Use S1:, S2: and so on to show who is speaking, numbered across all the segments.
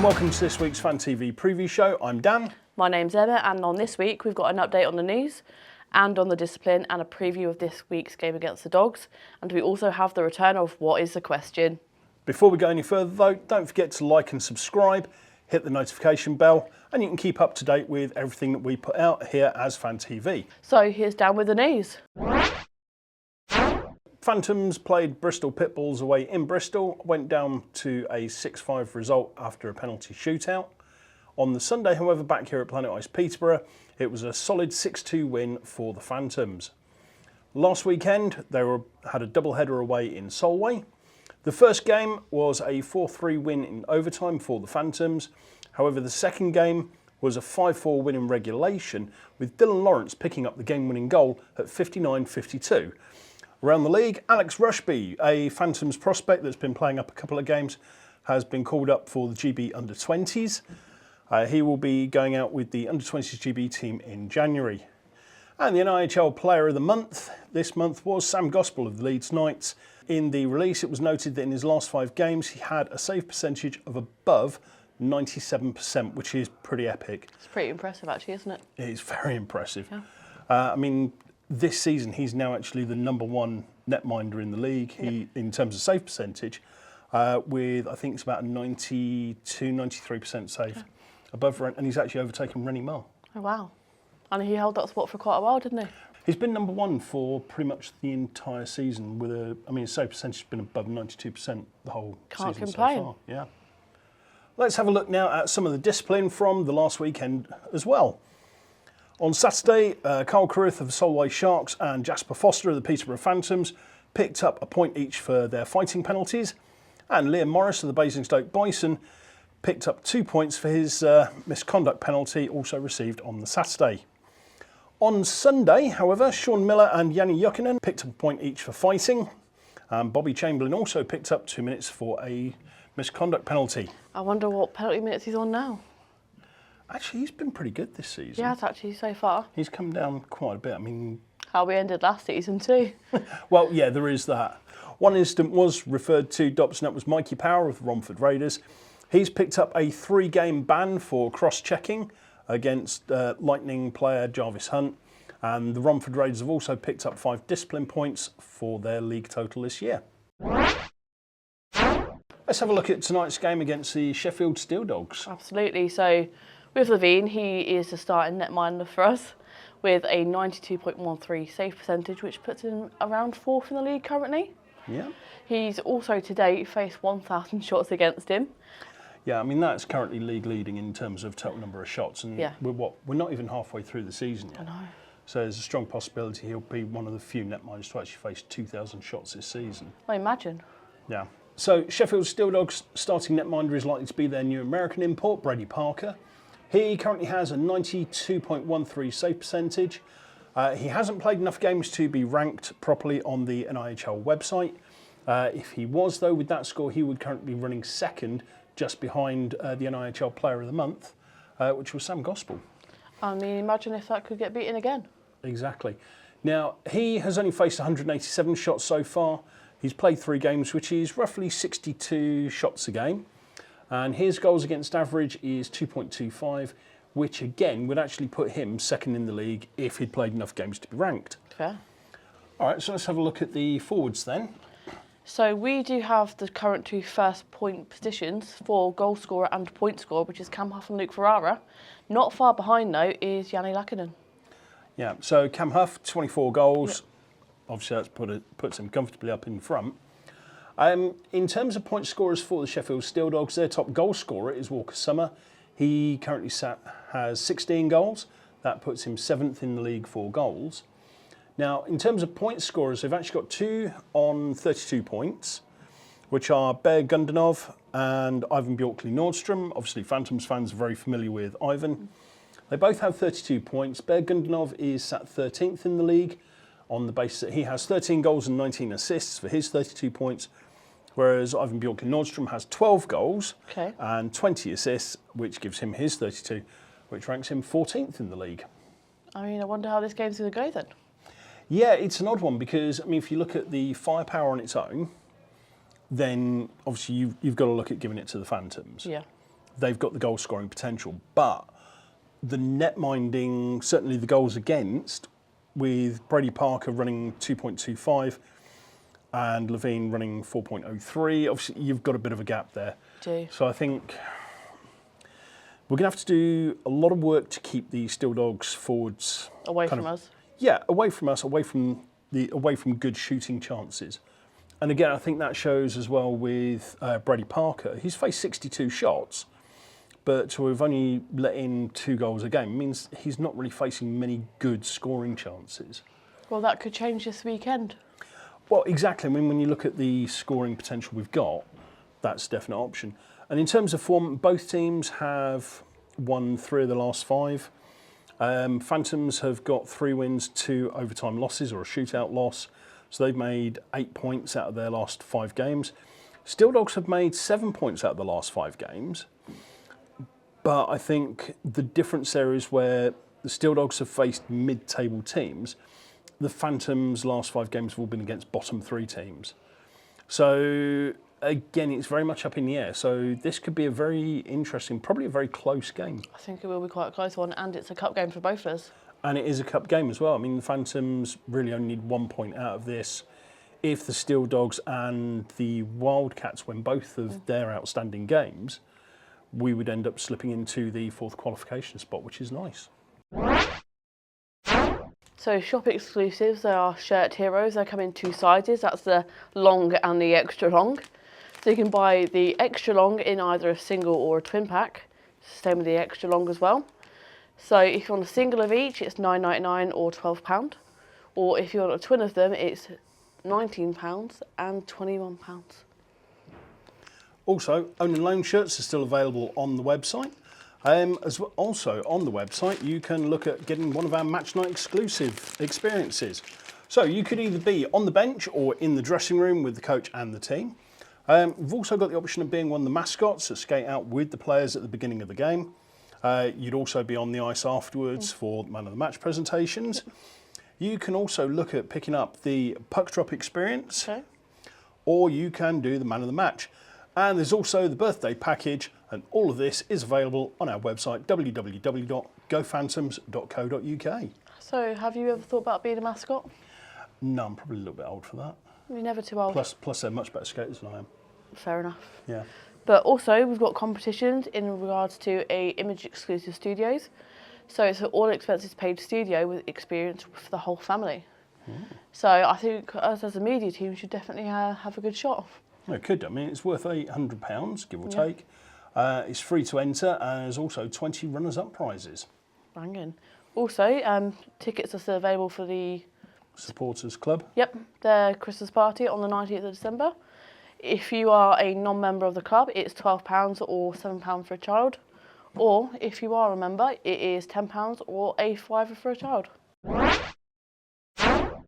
S1: welcome to this week's Fan TV preview show. I'm Dan.
S2: My name's Emma, and on this week we've got an update on the news and on the discipline and a preview of this week's game against the Dogs. And we also have the return of What is the Question?
S1: Before we go any further though, don't forget to like and subscribe, hit the notification bell, and you can keep up to date with everything that we put out here as Fan TV.
S2: So here's down with the news.
S1: Phantoms played Bristol Pitbulls away in Bristol, went down to a 6-5 result after a penalty shootout. On the Sunday, however, back here at Planet Ice Peterborough, it was a solid 6-2 win for the Phantoms. Last weekend, they had a doubleheader away in Solway. The first game was a 4-3 win in overtime for the Phantoms. However, the second game was a 5-4 win in regulation, with Dylan Lawrence picking up the game-winning goal at 59-52. Around the league, Alex Rushby, a Phantoms prospect that's been playing up a couple of games, has been called up for the GB Under-20s. He will be going out with the Under-20s GB team in January. And the NIHL Player of the Month this month was Sam Gospel of the Leeds Knights. In the release, it was noted that in his last 5 games, he had a save percentage of above 97%, which is pretty epic.
S2: It's pretty impressive, actually, isn't it?
S1: It is very impressive.
S2: Yeah.
S1: I mean, this season, he's now actually the #1 netminder in the league in terms of save percentage, with I think it's about a 92-93% save above Ren, and he's actually overtaken Rennie Mull.
S2: Oh, wow. And he held that spot for quite a while, didn't he?
S1: He's been #1 for pretty much the entire season with his save percentage has been above 92% the whole
S2: Can't
S1: season
S2: complain.
S1: so far. Yeah. Let's have a look now at some of the discipline from the last weekend as well. On Saturday, Carl Carruth of the Solway Sharks and Jasper Foster of the Peterborough Phantoms picked up a point each for their fighting penalties, and Liam Morris of the Basingstoke Bison picked up 2 points for his misconduct penalty, also received on the Saturday. On Sunday, however, Sean Miller and Yanni Jokinen picked up a point each for fighting. Bobby Chamberlain also picked up 2 minutes for a misconduct penalty.
S2: I wonder what penalty minutes he's on now.
S1: Actually, he's been pretty good this season.
S2: He has, actually, so far.
S1: He's come down quite a bit. I mean,
S2: How we ended last season too.
S1: well, yeah, there is that. One incident was referred to, Dops, and that was Mikey Power of the Romford Raiders. He's picked up a 3-game ban for cross-checking against Lightning player Jarvis Hunt. And the Romford Raiders have also picked up 5 discipline points for their league total this year. Let's have a look at tonight's game against the Sheffield Steeldogs.
S2: Absolutely. So with Levine, he is the starting netminder for us with a 92.13 save percentage, which puts him around 4th in the league currently.
S1: Yeah.
S2: He's also to date faced 1,000 shots against him.
S1: Yeah, I mean, that's currently league leading in terms of total number of shots, and we're not even halfway through the season yet.
S2: I know.
S1: So there's a strong possibility he'll be one of the few netminders to actually face 2,000 shots this season.
S2: I imagine.
S1: Yeah. So Sheffield Steeldogs starting netminder is likely to be their new American import, Brady Parker. He currently has a 92.13 save percentage. He hasn't played enough games to be ranked properly on the NIHL website. If he was, though, with that score, he would currently be running second, just behind the NIHL Player of the Month, which was Sam Gospel.
S2: I mean, imagine if that could get beaten again.
S1: Exactly. Now, he has only faced 187 shots so far. He's played 3 games, which is roughly 62 shots a game. And his goals against average is 2.25, which again would actually put him second in the league if he'd played enough games to be ranked.
S2: Fair.
S1: All right, so let's have a look at the forwards then.
S2: So we do have the current 2 first point positions for goal scorer and point scorer, which is Cam Huff and Luke Ferrara. Not far behind, though, is Yanni Lackinen.
S1: Yeah, so Cam Huff, 24 goals.
S2: Yep.
S1: Obviously, that's puts him comfortably up in front. In terms of point scorers for the Sheffield Steeldogs, their top goal scorer is Walker Summer. He currently has 16 goals. That puts him 7th in the league for goals. Now, in terms of point scorers, they've actually got 2 on 32 points, which are Bear Gundanov and Ivan Bjorkley Nordstrom. Obviously, Phantoms fans are very familiar with Ivan. They both have 32 points. Bear Gundanov is sat 13th in the league on the basis that he has 13 goals and 19 assists for his 32 points, whereas Ivan Bjorkley Nordstrom has 12 goals and 20 assists, which gives him his 32, which ranks him 14th in the league.
S2: I mean, I wonder how this game's going to go then.
S1: Yeah, it's an odd one because, I mean, if you look at the firepower on its own, then obviously you've got to look at giving it to the Phantoms.
S2: Yeah.
S1: they've got the goal scoring potential. But the net minding, certainly the goals against, with Brady Parker running 2.25 and Levine running 4.03, obviously you've got a bit of a gap there. So I think we're going to have to do a lot of work to keep the Steeldogs forwards
S2: away from us.
S1: Yeah, away from us, away from good shooting chances. And again, I think that shows as well with Brady Parker. He's faced 62 shots, but to have only let in 2 goals a game means he's not really facing many good scoring chances.
S2: Well, that could change this weekend.
S1: Well, exactly. I mean, when you look at the scoring potential we've got, that's a definite option. And in terms of form, both teams have won 3 of the last 5. Phantoms have got 3 wins, 2 overtime losses or a shootout loss. So they've made 8 points out of their last 5 games. Steeldogs have made 7 points out of the last 5 games. But I think the difference there is where the Steeldogs have faced mid-table teams. The Phantoms' last 5 games have all been against bottom 3 teams. So again, it's very much up in the air. So this could be a very interesting, probably a very close game.
S2: I think it will be quite a close one, and it's a cup game for both of us.
S1: And it is a cup game as well. I mean, the Phantoms really only need 1 point out of this. If the Steeldogs and the Wildcats win both of their outstanding games, we would end up slipping into the 4th qualification spot, which is nice.
S2: So shop exclusives, they are shirt heroes. They come in 2 sizes. That's the long and the extra long. So you can buy the extra long in either a single or a twin pack. Same with the extra long as well. So if you want a single of each, it's £9.99 or £12. Or if you want a twin of them, it's £19 and £21.
S1: Also, own and loan shirts are still available on the website. Also on the website, you can look at getting one of our match night exclusive experiences. So you could either be on the bench or in the dressing room with the coach and the team. We've also got the option of being one of the mascots that skate out with the players at the beginning of the game. You'd also be on the ice afterwards for man of the match presentations. You can also look at picking up the puck drop experience, or you can do the man of the match. And there's also the birthday package, and all of this is available on our website, www.gophantoms.co.uk.
S2: So have you ever thought about being a mascot?
S1: No, I'm probably a little bit old for that.
S2: You're never too old.
S1: Plus they're much better skaters than I am.
S2: Fair enough.
S1: Yeah.
S2: But also, we've got competitions in regards to a Image exclusive studios. So it's an all expenses paid studio with experience for the whole family. So I think us as a media team should definitely have a good shot.
S1: It could. I mean, it's worth £800, give or take. It's free to enter, and there's also 20 runners-up prizes.
S2: Banging. Also, tickets are still available for the
S1: Supporters Club.
S2: Yep, their Christmas party on the 19th of December. If you are a non-member of the club, it's £12 or £7 for a child. Or if you are a member, it is £10 or a £5 for a child.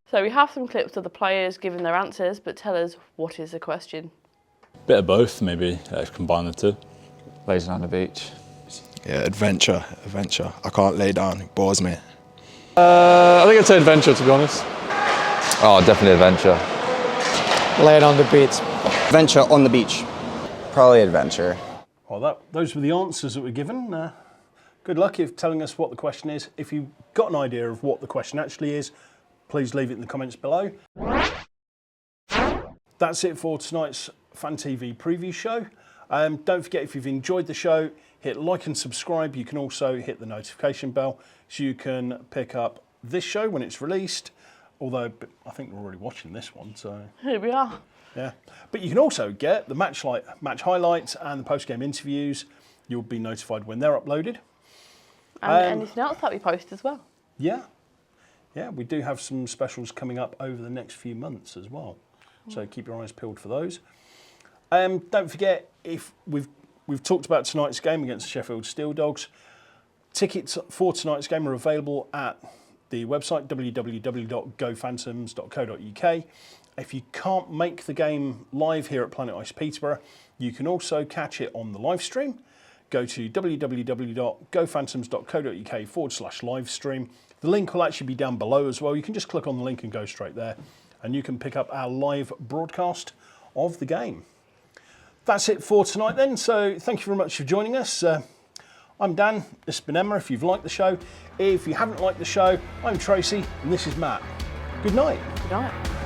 S2: So we have some clips of the players giving their answers, but tell us, what is the question?
S3: Bit of both, maybe, combine the 2.
S4: Lazing on the beach.
S5: Yeah, adventure. I can't lay down, it bores me.
S3: I think I'd say adventure, to be honest.
S4: Oh, definitely adventure.
S6: Laying on the beach.
S7: Adventure on the beach. Probably adventure.
S1: Well, those were the answers that were given. Good luck if telling us what the question is. If you've got an idea of what the question actually is, please leave it in the comments below. That's it for tonight's Fan TV preview show. Don't forget, if you've enjoyed the show, hit like and subscribe. You can also hit the notification bell so you can pick up this show when it's released. Although I think we're already watching this one, so
S2: Here we are.
S1: yeah. But you can also get the match highlights and the post-game interviews. You'll be notified when they're uploaded.
S2: And anything else that we post as well.
S1: Yeah, we do have some specials coming up over the next few months as well. So keep your eyes peeled for those. Don't forget, if we've talked about tonight's game against the Sheffield Steeldogs. Tickets for tonight's game are available at the website www.gophantoms.co.uk. If you can't make the game live here at Planet Ice Peterborough, you can also catch it on the live stream. Go to www.gophantoms.co.uk/live stream. The link will actually be down below as well. You can just click on the link and go straight there, and you can pick up our live broadcast of the game. That's it for tonight then. So thank you very much for joining us. I'm Dan, this has been Emma if you've liked the show. If you haven't liked the show, I'm Tracy and this is Matt. Good night.
S2: Good night.